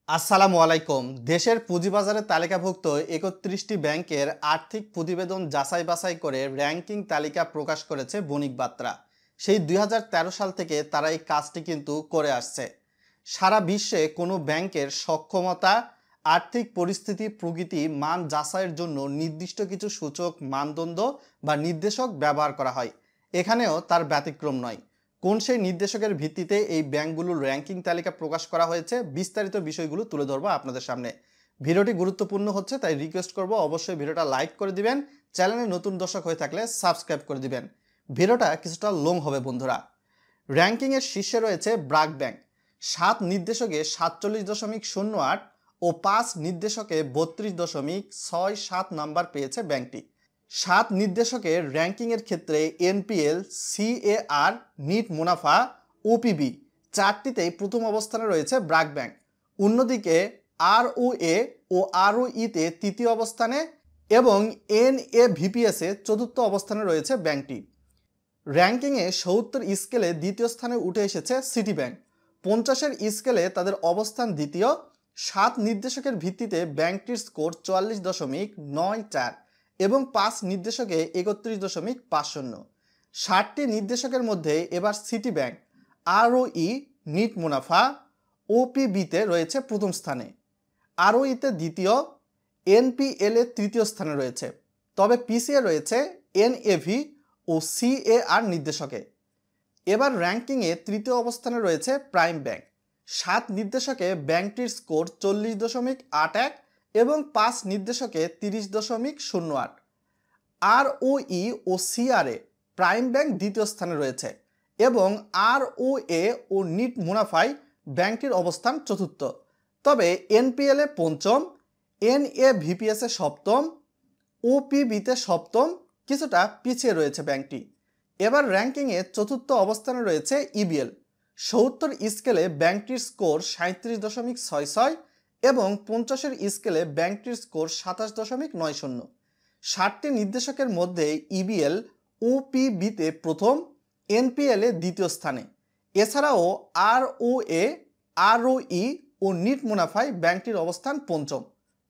আসসালামু আলাইকুম। দেশের পুঁজিবাজারে তালিকাভুক্ত ৩১টি ব্যাংকের আর্থিক প্রতিবেদন যাচাই বাছাই করে র্যাঙ্কিং তালিকা প্রকাশ করেছে বণিক বার্তা। সেই ২০১৩ সাল থেকে তারা এই কাজটি কিন্তু করে আসছে। সারা বিশ্বে কোনো ব্যাংকের সক্ষমতা, আর্থিক পরিস্থিতি, প্রকৃতি, মান যাচাইয়ের জন্য নির্দিষ্ট কিছু সূচক, মানদণ্ড বা নির্দেশক ব্যবহার করা হয়। এখানেও তার ব্যতিক্রম নয়। কোন সেই নির্দেশকের ভিত্তিতে এই ব্যাংকগুলোর র্যাঙ্কিং তালিকা প্রকাশ করা হয়েছে, বিস্তারিত বিষয়গুলো তুলে ধরবো আপনাদের সামনে। ভিডিওটি গুরুত্বপূর্ণ হচ্ছে, তাই রিকোয়েস্ট করব অবশ্যই ভিডিওটা লাইক করে দিবেন। চ্যানেলে নতুন দর্শক হয়ে থাকলে সাবস্ক্রাইব করে দিবেন। ভিডিওটা কিছুটা লং হবে বন্ধুরা। র্যাঙ্কিংয়ের শীর্ষে রয়েছে ব্র্যাক ব্যাংক। 7 নির্দেশকে 47.08 ও 5 নির্দেশকে 32.67 নাম্বার পেয়েছে ব্যাংকটি। 7 নির্দেশকের র্যাঙ্কিংয়ের ক্ষেত্রে এনপিএল, সিএআর, নিট মুনাফা, ওপিবি চারটিতেই প্রথম অবস্থানে রয়েছে ব্র্যাক ব্যাংক। অন্যদিকে আরওএ ও আরওইতে তৃতীয় অবস্থানে এবং এনএভিপিএসে চতুর্থ অবস্থানে রয়েছে ব্যাংকটি। র্যাঙ্কিংয়ে ৭০ স্কেলে দ্বিতীয় স্থানে উঠে এসেছে সিটি ব্যাংক। ৫০-এর স্কেলে তাদের অবস্থান দ্বিতীয়। 7 নির্দেশকের ভিত্তিতে ব্যাংকটির স্কোর ৪৪.৯৪ এবং 5 নির্দেশকে ৩১.৫০। 60টি নির্দেশকের মধ্যে এবার সিটি ব্যাংক, আরওই, নিট মুনাফা, ওপিবিতে রয়েছে প্রথম স্থানে, আরওইতে দ্বিতীয়, এনপিএল এ তৃতীয় স্থানে রয়েছে। তবে পিসিএ রয়েছে এনএভি ও সিএআর নির্দেশকে। এবার র্যাঙ্কিংয়ে তৃতীয় অবস্থানে রয়েছে প্রাইম ব্যাংক। 7 নির্দেশকে ব্যাংকটির স্কোর 40.81 এবং 5 নির্দেশকে 30.08। আরওই ও সিআরএ প্রাইম ব্যাংক দ্বিতীয় স্থানে রয়েছে এবং আরওএ ও নিট মুনাফায় ব্যাংকটির অবস্থান চতুর্থ। তবে এনপিএল এ পঞ্চম, এনএভিপিএস এ সপ্তম, ওপিবিতে সপ্তম, কিছুটা পিছিয়ে রয়েছে ব্যাংকটি। এবার র্যাঙ্কিংয়ে চতুর্থ অবস্থানে রয়েছে ইবিএল। ৭০ স্কেলে ব্যাংকটির স্কোর 37.66 এবং ৫০-এর স্কেলে ব্যাংকটির স্কোর ২৭.৯০। 60টি নির্দেশকের মধ্যে ইবিএল ওপিবিতে প্রথম, এনপিএল এ দ্বিতীয় স্থানে। এছাড়াও আরওএ, আরওই ও নিট মুনাফায় ব্যাংকটির অবস্থান পঞ্চম।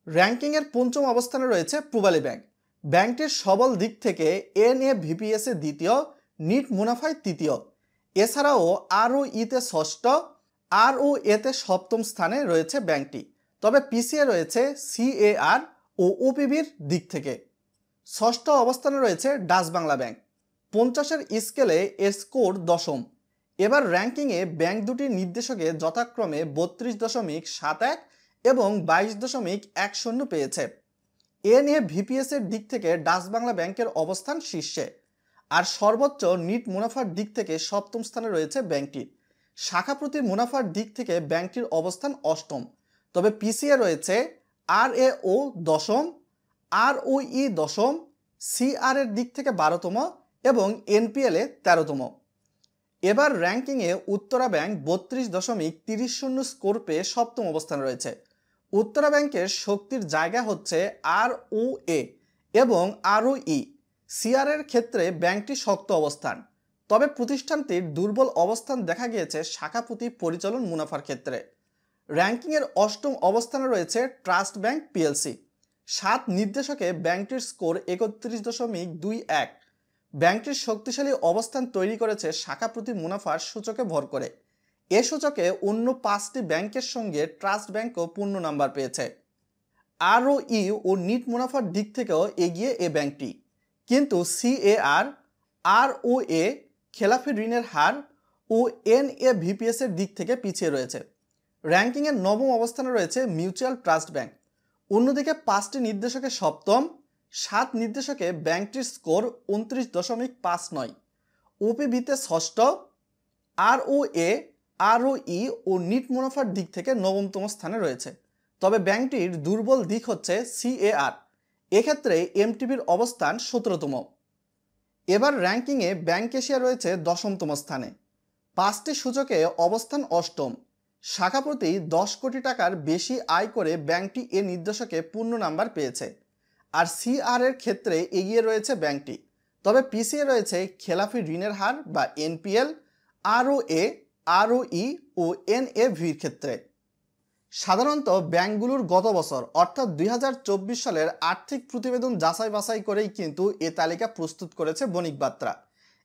র্যাঙ্কিংয়ের পঞ্চম অবস্থানে রয়েছে পূবালী ব্যাংক। ব্যাংকটির সবল দিক থেকে এনএভিপিএস এ দ্বিতীয়, নিট মুনাফায় তৃতীয়। এছাড়াও আরওইতে ষষ্ঠ, আরওএতে সপ্তম স্থানে রয়েছে ব্যাংকটি। তবে পিছিয়ে রয়েছে সিএআর ও ওপিবির দিক থেকে। ষষ্ঠ অবস্থানে রয়েছে ডাচ বাংলা ব্যাংক। ৫০-এর স্কেলে এর স্কোর দশম। এবার র্যাঙ্কিংয়ে ব্যাংক দুটির নির্দেশকে যথাক্রমে 32.71 এবং 22.10 পেয়েছে। এনএভিপিএস এর দিক থেকে ডাচ বাংলা ব্যাংকের অবস্থান শীর্ষে, আর সর্বোচ্চ নিট মুনাফার দিক থেকে সপ্তম স্থানে রয়েছে ব্যাংকটির। শাখাপ্রতি মুনাফার দিক থেকে ব্যাংকটির অবস্থান অষ্টম। তবে পিছিয়ে রয়েছে আরএও দশম, আরওই দশম, সিআর এর দিক থেকে 12তম এবং এনপিএল এ 13তম। এবার র্যাঙ্কিংয়ে উত্তরা ব্যাংক 32.30 স্কোর পেয়ে সপ্তম অবস্থানে রয়েছে। উত্তরা ব্যাংকের শক্তির জায়গা হচ্ছে আরওএ এবং আরওই। সিআর এর ক্ষেত্রে ব্যাংকটি শক্ত অবস্থান। তবে প্রতিষ্ঠানটির দুর্বল অবস্থান দেখা গিয়েছে শাখাপ্রতি পরিচালন মুনাফার ক্ষেত্রে। র্যাঙ্কিংয়ের অষ্টম অবস্থানে রয়েছে ট্রাস্ট ব্যাংক পিএলসি। 7 নির্দেশকে ব্যাংকটির স্কোর 31.21। ব্যাংকটির শক্তিশালী অবস্থান তৈরি করেছে শাখাপ্রতি মুনাফার সূচকে ভর করে। এ সূচকে অন্য 5টি ব্যাংকের সঙ্গে ট্রাস্ট ব্যাংকও পূর্ণ নাম্বার পেয়েছে। আরওই ও নিট মুনাফার দিক থেকেও এগিয়ে এ ব্যাংকটি, কিন্তু সিএআর, আরওএ, খেলাফি ঋণের হার ও এনএভিপিএস এর দিক থেকে পিছিয়ে রয়েছে। র্যাঙ্কিংয়ের নবম অবস্থানে রয়েছে মিউচুয়াল ট্রাস্ট ব্যাংক। অন্যদিকে 5টি নির্দেশকে সপ্তম। 7 নির্দেশকে ব্যাংকটির স্কোর 29.59। ওপিবিতে ষষ্ঠ। আরওএ, আরওই ও নিট মুনাফার দিক থেকে নবমতম স্থানে রয়েছে। তবে ব্যাংকটির দুর্বল দিক হচ্ছে সিএআর। এক্ষেত্রে এমটিবির অবস্থান 17তম। এবার র্যাঙ্কিংয়ে ব্যাংক এশিয়া রয়েছে 10মতম স্থানে। 5টি সূচকে অবস্থান অষ্টম। শাখাপ্রতি 10 কোটি টাকার বেশি আয় করে ব্যাংকটি এ নির্দেশকে পূর্ণ নাম্বার পেয়েছে। আর সিআর এর ক্ষেত্রে এগিয়ে রয়েছে ব্যাংকটি। তবে পিছিয়ে রয়েছে খেলাফি ঋণের হার বা এনপিএল, আরওএ, আরওই ও এনএভির ক্ষেত্রে। সাধারণত ব্যাংকগুলোর গত বছর অর্থাৎ 2024 সালের আর্থিক প্রতিবেদন যাচাই বাছাই করেই কিন্তু এ তালিকা প্রস্তুত করেছে বণিক বার্তা।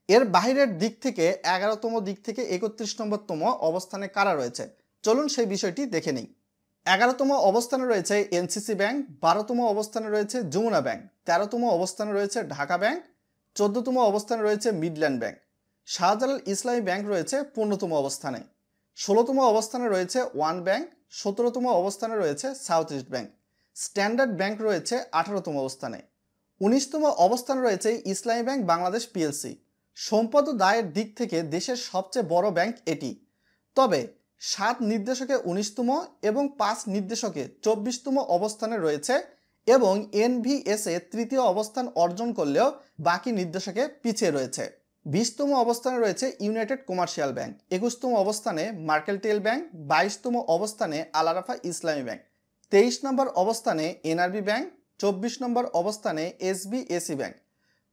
এর বাহিরের দিক থেকে 11তম দিক থেকে 31 নম্বরতম অবস্থানে কারা রয়েছে, চলুন সেই বিষয়টি দেখে নিই। 11তম অবস্থানে রয়েছে এনসিসি ব্যাংক, 12তম অবস্থানে রয়েছে যমুনা ব্যাংক, 13তম অবস্থানে রয়েছে ঢাকা ব্যাংক, 14তম অবস্থানে রয়েছে মিডল্যান্ড ব্যাংক, শাহজালাল ইসলামী ব্যাংক রয়েছে 15তম অবস্থানে, 16তম অবস্থানে রয়েছে ওয়ান ব্যাংক, 17তম অবস্থানে রয়েছে south east bank, standard bank রয়েছে 18তম অবস্থানে, 19তম অবস্থানে রয়েছে ইসলামী ব্যাংক বাংলাদেশ পিএলসি। সম্পদ ও দায়ের দিক থেকে দেশের সবচেয়ে বড় ব্যাংক এটি। তবে 7 নির্দেশকে 19তম এবং 5 নির্দেশকে 24তম অবস্থানে রয়েছে এবং এনভিএসএ তৃতীয় অবস্থান অর্জন করলেও বাকি নির্দেশকে পিছিয়ে রয়েছে। 20তম অবস্থানে রয়েছে ইউনাইটেড কমার্শিয়াল ব্যাংক, 21তম অবস্থানে মার্কেন্টাইল ব্যাংক, 22তম অবস্থানে আল আরাফা ইসলামী ব্যাংক, 23 নম্বর অবস্থানে এনআরবি ব্যাংক, 24 নম্বর অবস্থানে এসবিএসি ব্যাংক,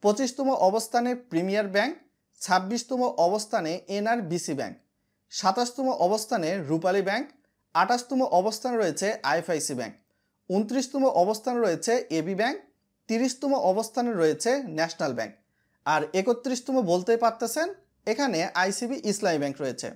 25তম অবস্থানে প্রিমিয়ার ব্যাংক, 26তম অবস্থানে এনআরবিসি ব্যাংক, 27তম অবস্থানে রূপালী ব্যাংক, 28তম অবস্থানে রয়েছে আইএফআইসি ব্যাংক, 29তম অবস্থানে রয়েছে এবি ব্যাংক, 30তম অবস্থানে রয়েছে ন্যাশনাল ব্যাংক, আর 31তম বলতেই পারতেছেন এখানে আইসিবি ইসলামী ব্যাংক রয়েছে।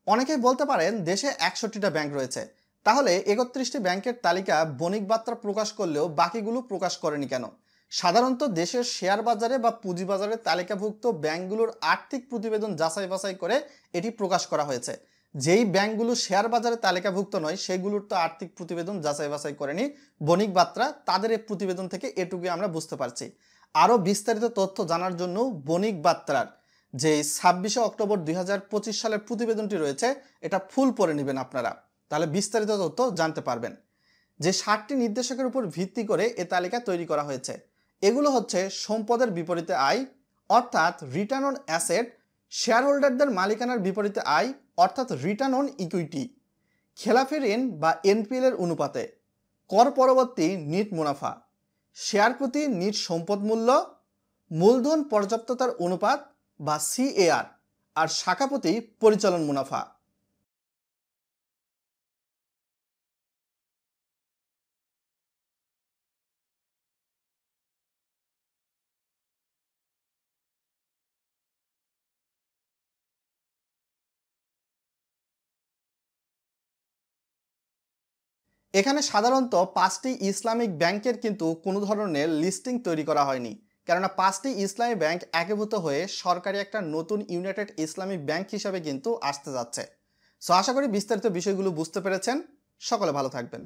অনেকেই বলতে পারেন দেশে 61টা ব্যাংক রয়েছে, তাহলে 31টি ব্যাংকের তালিকা বণিক বার্তা প্রকাশ করলেও বাকিগুলো প্রকাশ করেনি কেন? সাধারণত দেশের শেয়ার বাজারে বা পুঁজিবাজারে তালিকাভুক্ত ব্যাংকগুলোর আর্থিক প্রতিবেদন যাচাই বাছাই করে এটি প্রকাশ করা হয়েছে। যেই ব্যাংকগুলো শেয়ার বাজারে তালিকাভুক্ত নয় সেগুলোর তো আর্থিক প্রতিবেদন যাচাই বাছাই করেনি বণিক বার্তা, তাদের এই প্রতিবেদন থেকে এটুকুই আমরা বুঝতে পারছি। আরও বিস্তারিত তথ্য জানার জন্য বণিক বার্তার যে 26শে অক্টোবর 2025 সালের প্রতিবেদনটি রয়েছে এটা ফুল পড়ে নেবেন আপনারা, তাহলে বিস্তারিত তথ্য জানতে পারবেন। যে 7টি নির্দেশকের উপর ভিত্তি করে এ তালিকা তৈরি করা হয়েছে এগুলো হচ্ছে সম্পদের বিপরীতে আয় অর্থাৎ রিটার্ন অন অ্যাসেট, শেয়ার হোল্ডারদের মালিকানার বিপরীতে আয় অর্থাৎ রিটার্ন অন ইকুইটি, খেলাফি ঋণ বা এনপিএল এর অনুপাতে, কর পরবর্তী নিট মুনাফা, শেয়ার প্রতি নিট সম্পদ মূল্য, মূলধন পর্যাপ্ততার অনুপাত বা সিএআর, আর শাখা প্রতি পরিচালন মুনাফা। এখানে সাধারণত 5টি ইসলামিক ব্যাংকের কিন্তু কোনো ধরনের লিস্টিং তৈরি করা হয়নি, কেননা 5টি ইসলামী ব্যাংক একীভূত হয়ে সরকারি একটা নতুন ইউনাইটেড ইসলামিক ব্যাংক হিসাবে কিন্তু আসতে যাচ্ছে। সো আশা করি বিস্তারিত বিষয়গুলো বুঝতে পেরেছেন। সকলে ভালো থাকবেন।